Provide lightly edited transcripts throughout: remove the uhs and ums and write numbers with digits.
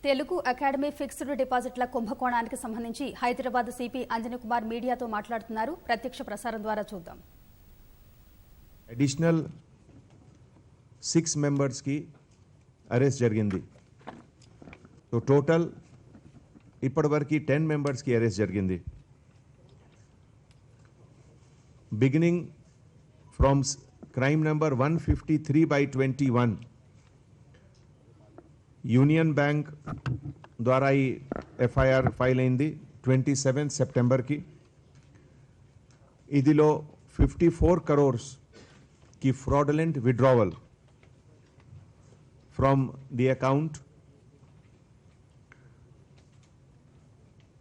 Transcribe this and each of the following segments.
Telugu academy fixed డిపాజిట్ల కుంభకోణానికి సంబంధించి Hyderabad CP Anjani Kumar మీడియాతో మాట్లాడుతున్నారు. ప్రత్యక్ష ప్రసారం ద్వారా చూద్దాం. అడిషనల్ 6 మెంబర్స్ కి అరెస్ట్ జరిగింది. సో టోటల్ ఇప్పటివరకు 10 మెంబర్స్ కి అరెస్ట్ జరిగింది. Beginning from crime number 153/21 union bank ద్వారా ఈ ఎఫ్ఐఆర్ ఫైల్ అయింది 27 సెప్టెంబర్కి. ఇదిలో 54 crores की fraudulent withdrawal from the account.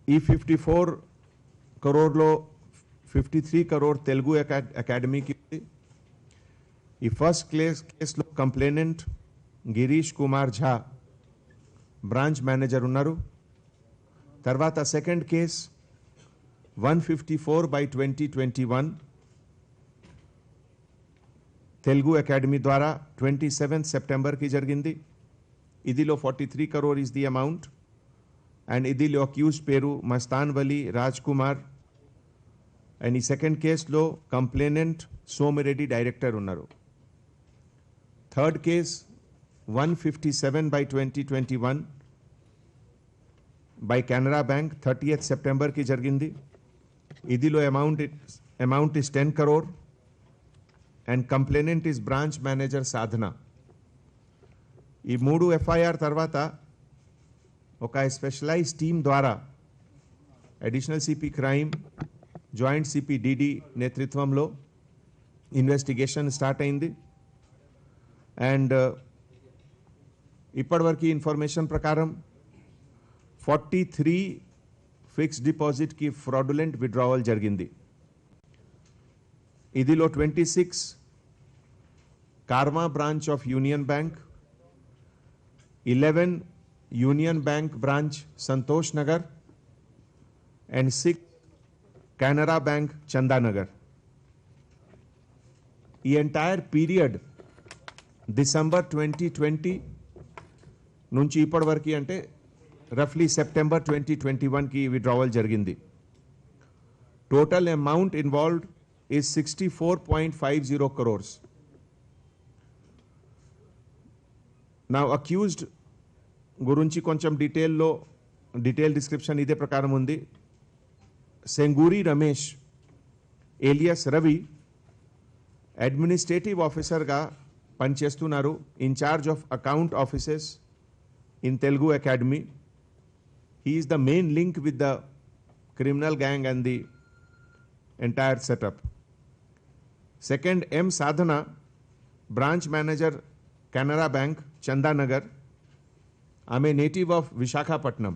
ఈ 54 crore లో 53 crore తెలుగు అకాడమీకి. ఈ ఫస్ట్ కేసులో కంప్లైనెంట్ గిరీష్ కుమార్ ఝా బ్రాంచ్ మేనేజర్ ఉన్నారు. తర్వాత సెకండ్ కేస్ 154/2021 తెలుగు అకాడమీ ద్వారా 27 సెప్టెంబర్కి జరిగింది. ఇదిలో 43 crore is the amount. And ఇదిలో అక్యూజ్ పేరు మస్తాన్ వలీ రాజ్ కుమార్. అండ్ ఈ సెకండ్ కేసులో కంప్లైనెంట్ సోమిరెడ్డి డైరెక్టర్ ఉన్నారు. Third case 157/2021 by Canara bank 30th సెప్టెంబర్కి జరిగింది. ఇదిలో amount is 10 crore and complainant is branch manager Sadhana. ఈ 3 ఎఫ్ఐఆర్ తర్వాత ఒక స్పెషలైజ్ టీమ్ ద్వారా additional CP crime, joint CP DD నేతృత్వంలో ఇన్వెస్టిగేషన్ స్టార్ట్ అయింది. అండ్ ఇప్పటివరకు ఇన్ఫర్మేషన్ ప్రకారం 43 ఫిక్స్డ్ డిపాజిట్కి ఫ్రాడులెంట్ విత్డ్రావల్ జరిగింది. ఇదిలో 26 కార్మా branch of union bank, 11 union bank branch Santosh Nagar and 6 Canara bank Chandanagar. ఈ ఎంటైర్ పీరియడ్ డిసెంబర్ 2020 నుంచి ఇప్పటివరకు అంటే రఫ్లీ సెప్టెంబర్ 2021కి విత్డ్రావల్ జరిగింది. Total amount involved is 64.50 crores. Now accused గురించి కొంచెం డీటెయిల్ డిస్క్రిప్షన్ ఇదే ప్రకారం ఉంది. సెంగూరి రమేష్ ఏలియస్ రవి అడ్మినిస్ట్రేటివ్ ఆఫీసర్గా పనిచేస్తున్నారు, incharge of account offices in Telugu Academy. He is the main link with the criminal gang and the entire setup. Second, M. Sadhana, branch manager, Canara Bank, Chandanagar. I'm a native of Vishakhapatnam.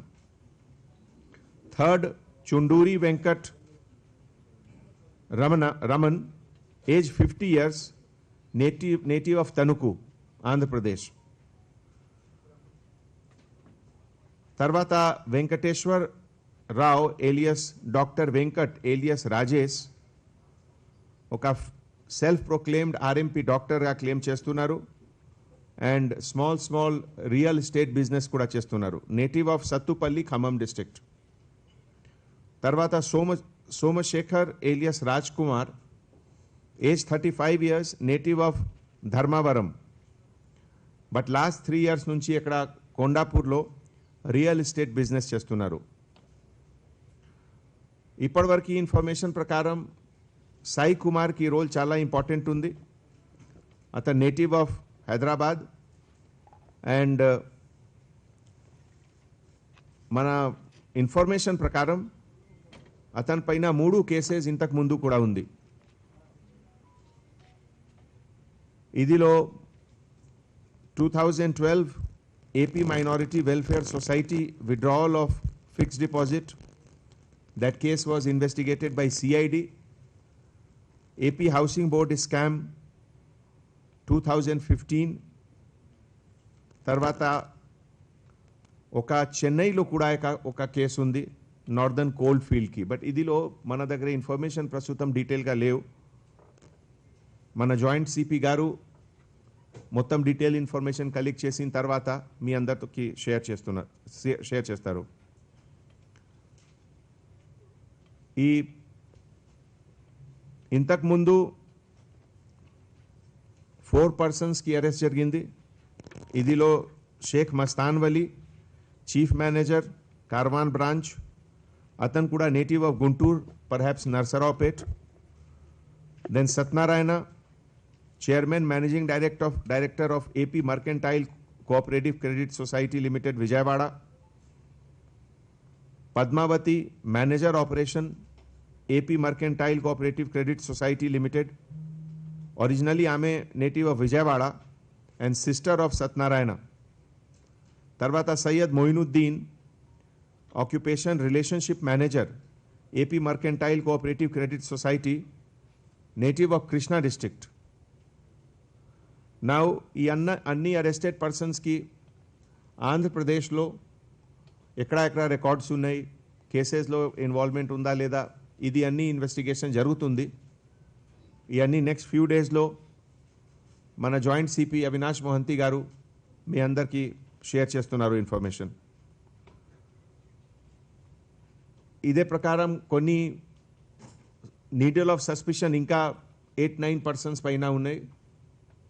Third, Chunduri Venkat Raman, age 50 years, native of Tanuku, Andhra Pradesh. Tarvata Venkateshwar Rao, alias Dr. Venkat, alias Rajesh, ఒక self proclaimed RMP డాక్టర్గా claim చేస్తున్నారు. And small real estate business కూడా చేస్తున్నారు. Native of Sathupalli, Khammam district. తర్వాత Somashekar alias Raj Kumar, age 35 years, native of Dharmavaram. But last 3 years నుంచి ఇక్కడ కొండాపూర్లో real estate business చేస్తున్నారు. ఇప్పటివరకు ఇన్ఫర్మేషన్ ప్రకారం సాయి కుమార్కి రోల్ చాలా ఇంపార్టెంట్ ఉంది. అతను నేటివ్ ఆఫ్ హైదరాబాద్. అండ్ మన ఇన్ఫర్మేషన్ ప్రకారం అతని పైన 3 కేసెస్ ఇంతకు ముందు కూడా ఉంది. ఇదిలో 2012 AP minority welfare society withdrawal of fixed deposit. That case was investigated by CID. AP Housing Board scam 2015. తర్వాత ఒక చెన్నైలో కూడా ఒక కేసు ఉంది నార్దర్న్ కోల్డ్ ఫీల్డ్కి. బట్ ఇదిలో మన దగ్గర ఇన్ఫర్మేషన్ ప్రస్తుతం డీటెయిల్గా లేవు. మన జాయింట్ సిపి గారు మొత్తం డీటెయిల్ ఇన్ఫర్మేషన్ కలెక్ట్ చేసిన తర్వాత మీ అందరితో షేర్ చేస్తారు. ఈ ఇంతకుముందు 4 పర్సన్స్కి అరెస్ట్ జరిగింది. ఇదిలో Sheikh Mastan Vali, chief manager Karwan branch, అతను కూడా native of Guntur, perhaps Narasaraopet. Then Satyanarayana, chairman managing director of AP mercantile cooperative credit society limited Vijayawada. Padmavati, manager operation AP mercantile cooperative credit society limited. Originally ఆమె native of Vijayawada and sister of Satyanarayana. తర్వాత Syed Moinuddin, occupation relationship manager AP mercantile cooperative credit society, native of Krishna district. Now ఈ అన్ని arrested పర్సన్స్కి ఆంధ్రప్రదేశ్లో ఎక్కడెక్కడ records ఉన్నాయి, కేసెస్లో involvement ఉందా లేదా, ఇది అన్ని ఇన్వెస్టిగేషన్ జరుగుతుంది. ఇవన్నీ నెక్స్ట్ ఫ్యూ డేస్లో మన జాయింట్ సిపి అవినాష్ మొహంతి గారు మీ అందరికీ షేర్ చేస్తున్నారు ఇన్ఫర్మేషన్. ఇదే ప్రకారం కొన్ని నీడిల్ ఆఫ్ సస్పిషన్ ఇంకా 8-9 పర్సన్స్ పైన ఉన్నాయి.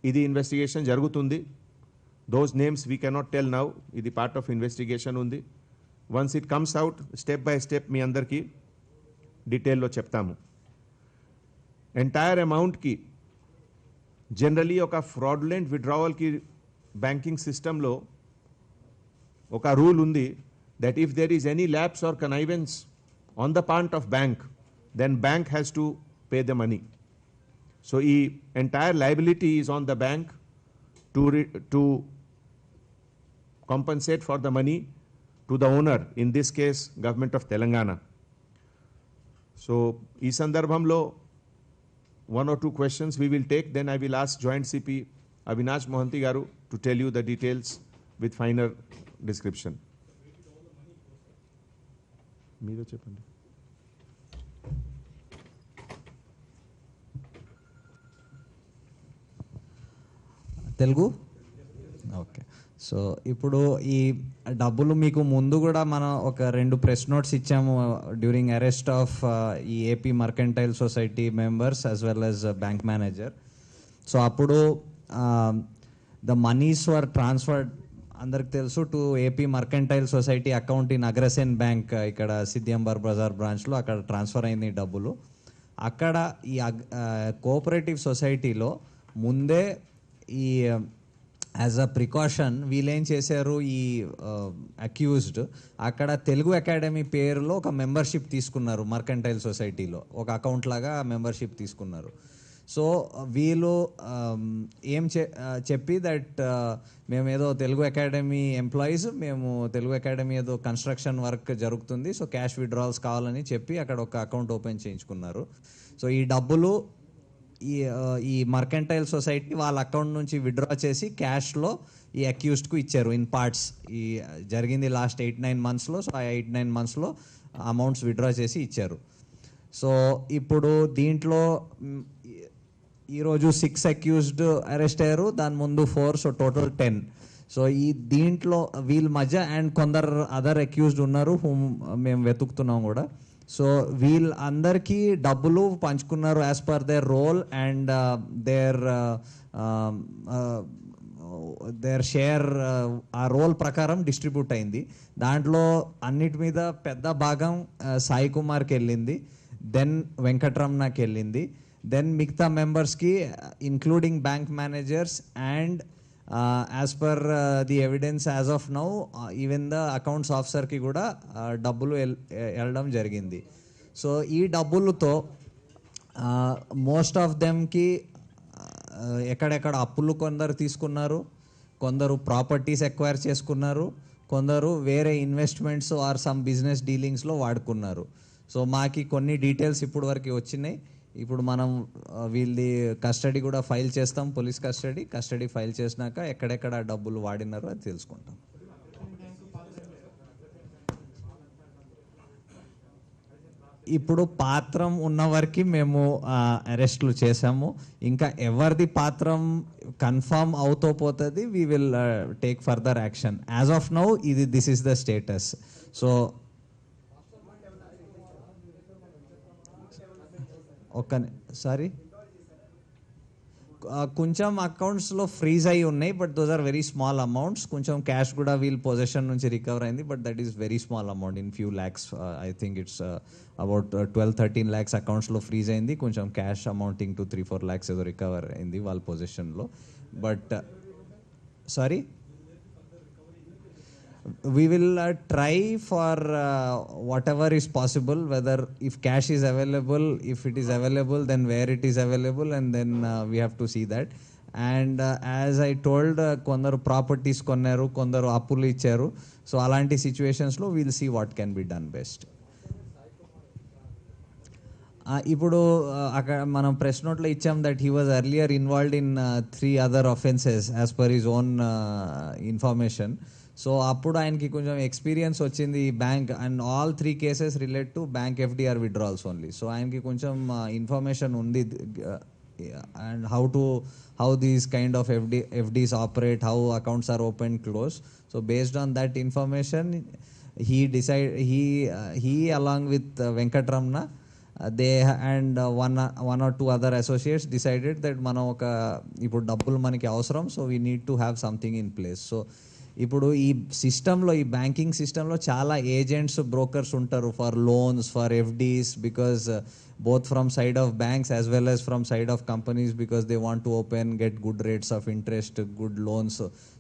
ఇది ఇన్వెస్టిగేషన్ జరుగుతుంది. Those names we cannot tell now, ఇది పార్ట్ ఆఫ్ ఇన్వెస్టిగేషన్ ఉంది. Once it comes out step by step మీ అందరికీ డీటెయిల్లో చెప్తాము. ఎంటైర్ అమౌంట్కి జనరలీ ఒక ఫ్రాడ్యులెంట్ విత్డ్రావల్కి బ్యాంకింగ్ సిస్టంలో ఒక రూల్ ఉంది that if there is any lapse or connivance on the part of bank, then bank has to pay the money. So the entire liability is on the bank to compensate for the money to the owner, in this case government of Telangana. So ee sandarbhamlo 1 or 2 questions we will take, then I will ask Joint CP Avinash Mohanty garu to tell you the details with finer description. మీరే చెప్పండి. Telugu okay. So ఇప్పుడు ఈ డబ్బులు మీకు ముందు కూడా మనం ఒక 2 ప్రెస్ నోట్స్ ఇచ్చాము డ్యూరింగ్ అరెస్ట్ ఆఫ్ ఈ AP mercantile society members as well as bank manager. So అప్పుడు ద మనీస్ వర్ ట్రాన్స్ఫర్డ్, అందరికి తెలుసు, to AP mercantile society account in Agrasen bank ఇక్కడ సిద్దింబర్ బజార్ బ్రాంచ్లో అక్కడ ట్రాన్స్ఫర్ అయింది డబ్బులు. అక్కడ ఈ కోఆపరేటివ్ సొసైటీలో ముందే ఈ యాజ్ అ ప్రికాషన్ వీళ్ళేం చేశారు, ఈ అక్యూజ్డ్ అక్కడ తెలుగు అకాడమీ పేరులో ఒక మెంబర్షిప్ తీసుకున్నారు. మర్కెంటైల్ సొసైటీలో ఒక అకౌంట్ లాగా మెంబర్షిప్ తీసుకున్నారు. సో వీళ్ళు ఏం చెప్పి దట్ మేము ఏదో తెలుగు అకాడమీ ఎంప్లాయీస్, మేము తెలుగు అకాడమీ ఏదో కన్స్ట్రక్షన్ వర్క్ జరుగుతుంది, సో క్యాష్ విత్డ్రాల్స్ కావాలని చెప్పి అక్కడ ఒక అకౌంట్ ఓపెన్ చేయించుకున్నారు. సో ఈ డబ్బులు ఈ మర్కెంటైల్ సొసైటీ వాళ్ళ అకౌంట్ నుంచి విత్డ్రా చేసి క్యాష్లో ఈ అక్యూజ్డ్కు ఇచ్చారు ఇన్ పార్ట్స్. ఈ జరిగింది లాస్ట్ 8-9 మంత్స్లో. సో ఆ 8-9 మంత్స్లో అమౌంట్స్ విత్డ్రా చేసి ఇచ్చారు. సో ఇప్పుడు దీంట్లో ఈరోజు 6 అక్యూజ్డ్ అరెస్ట్ అయ్యారు, దాని ముందు 4, సో టోటల్ 10. సో ఈ దీంట్లో వీళ్ళ మధ్య అండ్ కొందరు అదర్ అక్యూజ్డ్ ఉన్నారు హూమ్ మేము వెతుకుతున్నాం కూడా. సో వీళ్ళందరికీ డబ్బులు పంచుకున్నారు as per their role and their share ఆ రోల్ ప్రకారం డిస్ట్రిబ్యూట్ అయింది. దాంట్లో అన్నిటి మీద పెద్ద భాగం సాయి కుమార్కి వెళ్ళింది, దెన్ వెంకటరమణకి వెళ్ళింది, దెన్ మిగతా మెంబర్స్కి including bank managers and as per the evidence as of now even the accounts ఆఫీసర్కి కూడా డబ్బులు వెళ్ళడం జరిగింది. సో ఈ డబ్బులతో మోస్ట్ ఆఫ్ దెమ్కి ఎక్కడెక్కడ అప్పులు కొందరు తీసుకున్నారు, కొందరు ప్రాపర్టీస్ ఎక్వైర్ చేసుకున్నారు, కొందరు వేరే ఇన్వెస్ట్మెంట్స్ ఆర్ సమ్ బిజినెస్ డీలింగ్స్లో వాడుకున్నారు. సో మాకి కొన్ని డీటెయిల్స్ ఇప్పుడు వరకు వచ్చినాయి. ఇప్పుడు మనం వీళ్ళది కస్టడీ కూడా ఫైల్ చేస్తాం, పోలీస్ కస్టడీ ఫైల్ చేసినాక ఎక్కడెక్కడ డబ్బులు వాడినారో అది తెలుసుకుంటాం. ఇప్పుడు పాత్రం ఉన్న వరకు మేము అరెస్ట్లు చేసాము. ఇంకా ఎవరిది పాత్రం కన్ఫర్మ్ అవుతో పోతుంది, we will take further action. As of now this is the status. So sorry, కొంచెం అకౌంట్స్లో ఫ్రీజ్ అయి ఉన్నాయి, but those are very small amounts. కొంచెం క్యాష్ కూడా వీల్ పొజిషన్ నుంచి రికవర్ అయింది, but that is very small amount, in few lakhs. I think it's about 12-13 lakhs అకౌంట్స్లో ఫ్రీజ్ అయింది. కొంచెం క్యాష్ అమౌంటింగ్ టు 3-4 lakhs ఏదో రికవర్ అయింది వాళ్ళ పొజిషన్లో. But sorry, we will try for whatever is possible, whether if cash is available, if it is available, then where it is available, and then we have to see that. And as I told, kondaru properties konnaru, kondaru appulu icharu. So alanti situations lo we'll see what can be done best. ఇప్పుడు అక్కడ మనం press నోట్లో ఇచ్చాం that he was earlier involved in 3 other offenses as per his own information. So అప్పుడు ఆయనకి కొంచెం experience వచ్చింది ఈ bank, and all 3 cases relate to bank FDR withdrawals only. So ఆయనకి కొంచెం ఇన్ఫర్మేషన్ ఉంది, and how these kind of FDs operate, how accounts are open close. So based on that information he along with Venkatramana, they and one or two other associates decided that మనం ఒక ఇప్పుడు డబ్బులు మనకి అవసరం, so we need to have something in place. So ఇప్పుడు ఈ సిస్టంలో, ఈ బ్యాంకింగ్ సిస్టంలో చాలా ఏజెంట్స్, బ్రోకర్స్ ఉంటారు for loans, for FDs, because both from side of banks as well as from side of companies, because they want to get good rates of interest, good loans.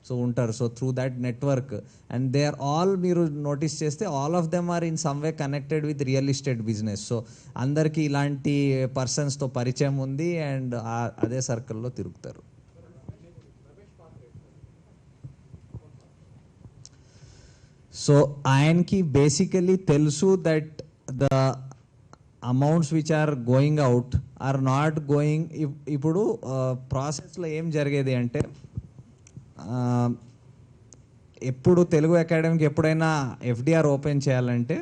So ఉంటారు. So through that network, and they are all, మీరు notice చేస్తే all of them are in some way connected with real estate business. So అందరికీ ఇలాంటి పర్సన్స్తో పరిచయం ఉంది, and అదే సర్కిల్లో తిరుగుతారు. సో ఆయనకి బేసికలీ తెలుసు that the amounts which are going out are not going. ఇప్పుడు ప్రాసెస్లో ఏం జరిగేది అంటే, ఎప్పుడు తెలుగు అకాడమీకి ఎప్పుడైనా ఎఫ్డిఆర్ ఓపెన్ చేయాలంటే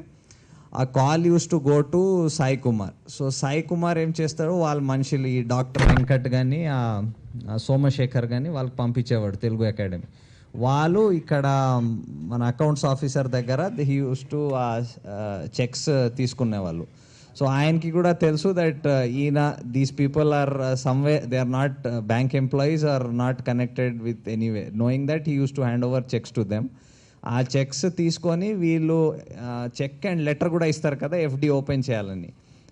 ఆ call use to go to Sai Kumar. So Sai Kumar ఏం చేస్తారు, వాళ్ళ మనుషులు, ఈ డాక్టర్ వెంకట్ కానీ సోమశేఖర్ కానీ వాళ్ళకి పంపించేవాడు తెలుగు అకాడమీ. వాళ్ళు ఇక్కడ మన అకౌంట్స్ ఆఫీసర్ దగ్గర హీ యూస్ టు చెక్స్ తీసుకునేవాళ్ళు. సో ఆయనకి కూడా తెలుసు దట్ ఈయన these people are someway, they are not bank employees, are not connected with anyway. Knowing that he used to hand over cheques to them. ఆ cheques తీసుకొని వీళ్ళు చెక్ అండ్ లెటర్ కూడా ఇస్తారు కదా ఎఫ్డి ఓపెన్ చేయాలని.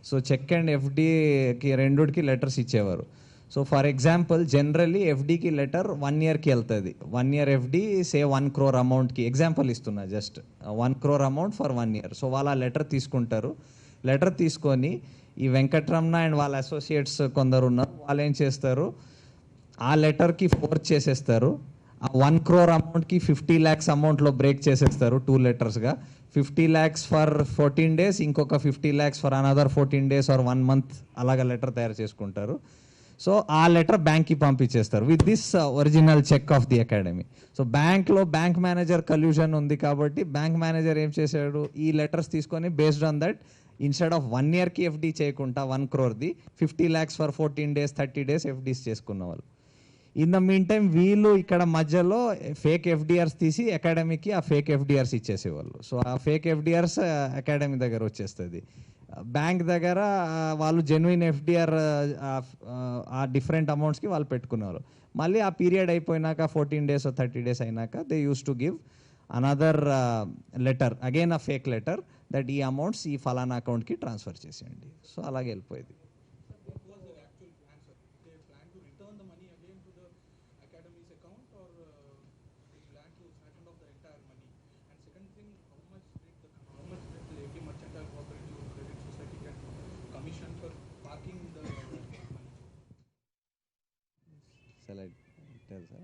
So cheque and ఎఫ్డికి రెండుకి letters ఇచ్చేవారు. సో ఫర్ ఎగ్జాంపుల్, జనరల్లీ ఎఫ్డీకి లెటర్ 1 yearకి వెళ్తుంది. 1 year ఎఫ్డి సే 1 crore అమౌంట్కి, ఎగ్జాంపుల్ ఇస్తున్నా, just 1 crore amount for 1 year. So వాళ్ళు ఆ లెటర్ తీసుకుంటారు. లెటర్ తీసుకొని ఈ వెంకట్రమణ అండ్ వాళ్ళ అసోసియేట్స్ కొందరు ఉన్నారు, వాళ్ళు ఏం చేస్తారు, ఆ లెటర్కి ఫోర్జ్ చేసేస్తారు. ఆ 1 crore అమౌంట్కి 50 lakhs అమౌంట్లో బ్రేక్ చేసేస్తారు 2 letersగా. 50 lakhs ఫర్ 14 days, ఇంకొక 50 lakhs for another 14 days or 1 month, అలాగా లెటర్ తయారు చేసుకుంటారు. సో ఆ లెటర్ బ్యాంక్కి పంపించేస్తారు with this original cheque of the academy. So బ్యాంక్లో బ్యాంక్ మేనేజర్ కల్యూషన్ ఉంది కాబట్టి బ్యాంక్ మేనేజర్ ఏం చేశాడు, ఈ లెటర్స్ తీసుకొని based on that instead of 1 yearకి ఎఫ్డీ చేయకుండా 1 crore 50 lakhs for 14 days 30 days FDs చేసుకున్న వాళ్ళు. ఇన్ ద మీన్ టైమ్ వీళ్ళు ఇక్కడ మధ్యలో ఫేక్ ఎఫ్డిఆర్స్ తీసి అకాడమీకి ఆ ఫేక్ ఎఫ్డిఆర్స్ ఇచ్చేసేవాళ్ళు. సో ఆ ఫేక్ ఎఫ్డిఆర్స్ అకాడమీ దగ్గర వచ్చేస్తుంది. బ్యాంక్ దగ్గర వాళ్ళు జెన్యున్ ఎఫ్డిఆర్ ఆ డిఫరెంట్ అమౌంట్స్కి వాళ్ళు పెట్టుకున్నారు. మళ్ళీ ఆ పీరియడ్ అయిపోయినాక 14 days or 30 days అయినాక they use to give another letter, again a fake letter, that ఈ అమౌంట్స్ ఈ ఫలానా అకౌంట్కి ట్రాన్స్ఫర్ చేసేయండి. సో అలాగే వెళ్ళిపోయేది. Shall I tell, sir?